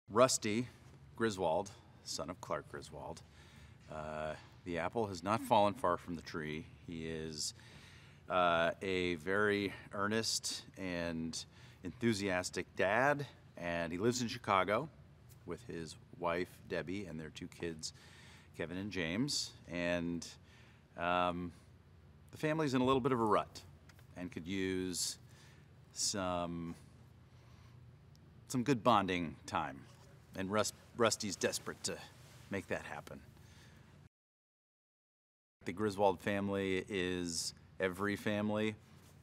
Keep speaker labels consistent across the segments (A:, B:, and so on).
A: Rusty Griswold, son of Clark Griswold, the apple has not fallen far from the tree. He is a very earnest and enthusiastic dad, and he lives in Chicago with his wife, Debbie, and their two kids, Kevin and James. And the family's in a little bit of a rut and could use some good bonding time. And Rusty's desperate to make that happen. The Griswold family is every family,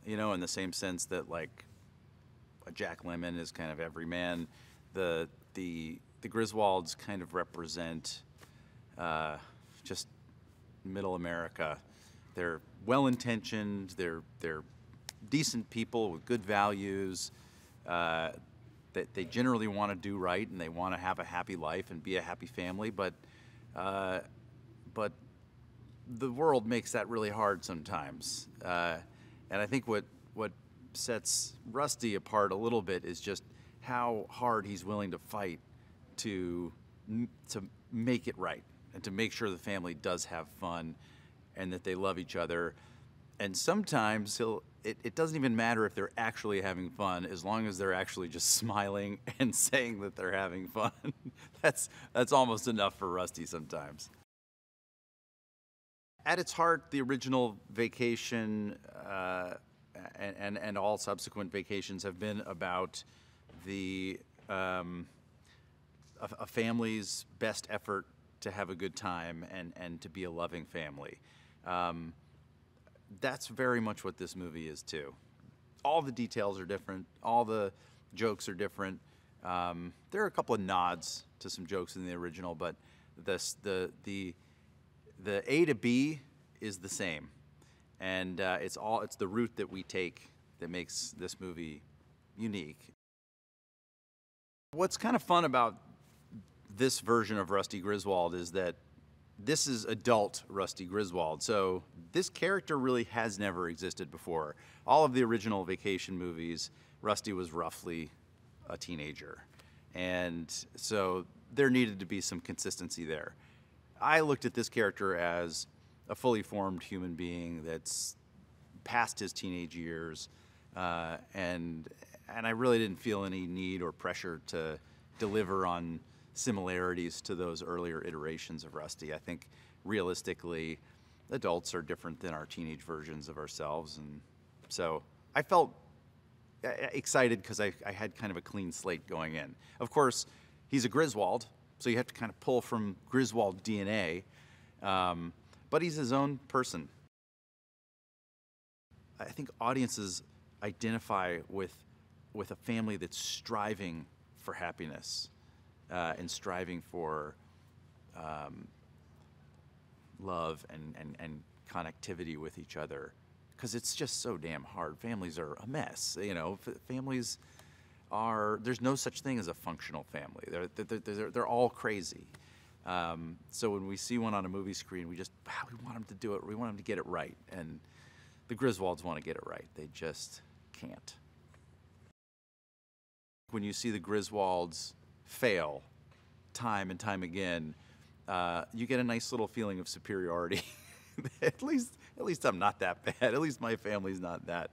A: you know, in the same sense that like a Jack Lemmon is kind of every man. The Griswolds kind of represent just middle America. They're well-intentioned, they're decent people with good values. They generally want to do right, and they want to have a happy life and be a happy family, but the world makes that really hard sometimes. And I think what sets Rusty apart a little bit is just how hard he's willing to fight to make it right and to make sure the family does have fun and that they love each other. And sometimes it doesn't even matter if they're actually having fun, as long as they're actually just smiling and saying that they're having fun. That's almost enough for Rusty sometimes. At its heart, the original Vacation and all subsequent vacations have been about a family's best effort to have a good time and to be a loving family. That's very much what this movie is too. All the details are different. All the jokes are different. There are a couple of nods to some jokes in the original, but the A to B is the same, and it's the route that we take that makes this movie unique. What's kind of fun about this version of Rusty Griswold is that this is adult Rusty Griswold, so this character really has never existed before. All of the original Vacation movies, Rusty was roughly a teenager, and so there needed to be some consistency there. I looked at this character as a fully formed human being that's past his teenage years, and I really didn't feel any need or pressure to deliver on similarities to those earlier iterations of Rusty. I think realistically, adults are different than our teenage versions of ourselves, and so I felt excited because I had kind of a clean slate going in. Of course, he's a Griswold, so you have to kind of pull from Griswold DNA, but he's his own person. I think audiences identify with a family that's striving for happiness and striving for love and connectivity with each other, because it's just so damn hard. Families are a mess, you know. Families are, there's no such thing as a functional family. They're all crazy. So when we see one on a movie screen, we want them to do it. We want them to get it right. And the Griswolds want to get it right. They just can't. When you see the Griswolds fail time and time again, you get a nice little feeling of superiority. At least I'm not that bad. At least my family's not that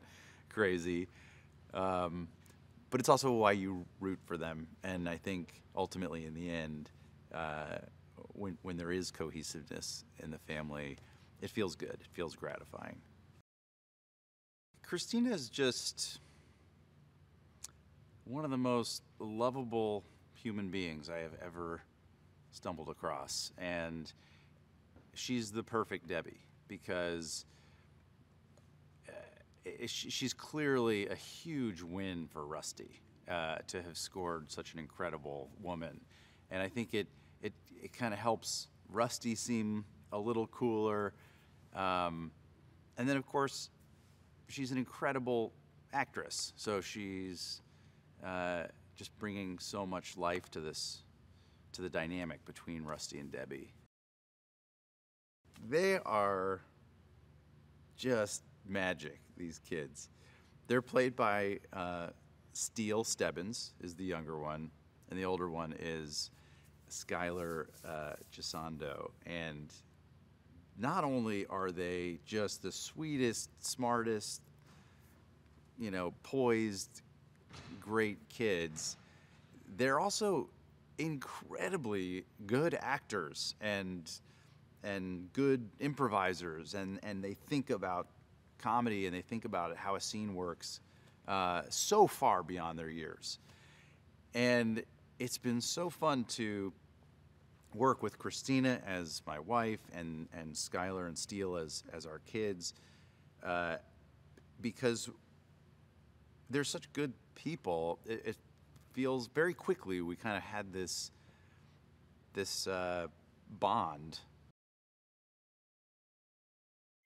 A: crazy. But it's also why you root for them. And I think ultimately in the end, when there is cohesiveness in the family, it feels good. It feels gratifying. Christina is just one of the most lovable human beings I have ever stumbled across. And she's the perfect Debbie, because she's clearly a huge win for Rusty to have scored such an incredible woman. And I think it kind of helps Rusty seem a little cooler. And then, of course, she's an incredible actress. So she's just bringing so much life to the dynamic between Rusty and Debbie. They are just magic, these kids. They're played by Steele Stebbins, is the younger one, and the older one is Skylar Gisando. And not only are they just the sweetest, smartest, poised, great kids, they're also incredibly good actors and good improvisers, and they think about comedy and they think about how a scene works so far beyond their years. And it's been so fun to work with Christina as my wife and Skylar and Steele as our kids, because they're such good people. It feels very quickly we kind of had this bond.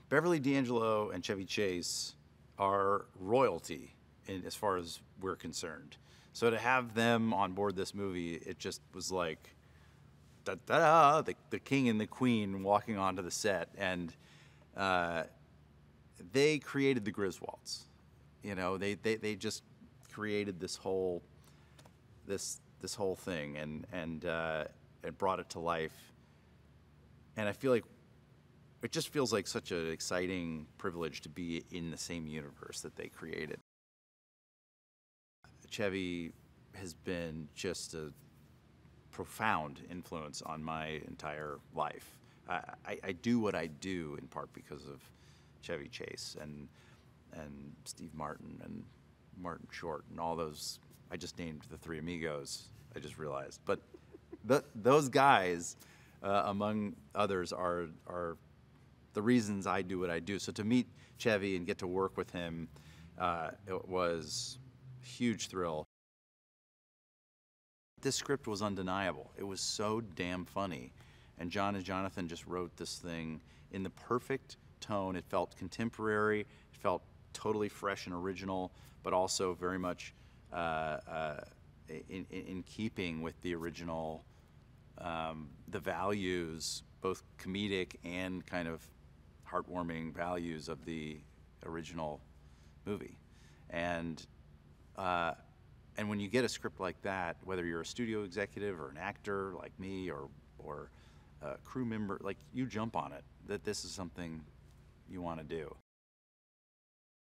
A: Beverly D'Angelo and Chevy Chase are royalty as far as we're concerned. So to have them on board this movie, it just was like, da-da, the king and the queen walking onto the set. And they created the Griswolds. They just created this whole thing and brought it to life. And I feel like it just feels like such an exciting privilege to be in the same universe that they created. Chevy has been just a profound influence on my entire life. I do what I do in part because of Chevy Chase and Steve Martin and Martin Short and all those. I just named the three amigos, I just realized. But those guys, among others, are the reasons I do what I do. So to meet Chevy and get to work with him, it was a huge thrill. This script was undeniable. It was so damn funny. And John and Jonathan just wrote this thing in the perfect tone. It felt contemporary, it felt totally fresh and original, but also very much in keeping with the original, the values, both comedic and kind of heartwarming values of the original movie. And when you get a script like that, whether you're a studio executive or an actor like me or a crew member, like, you jump on it, that this is something you want to do.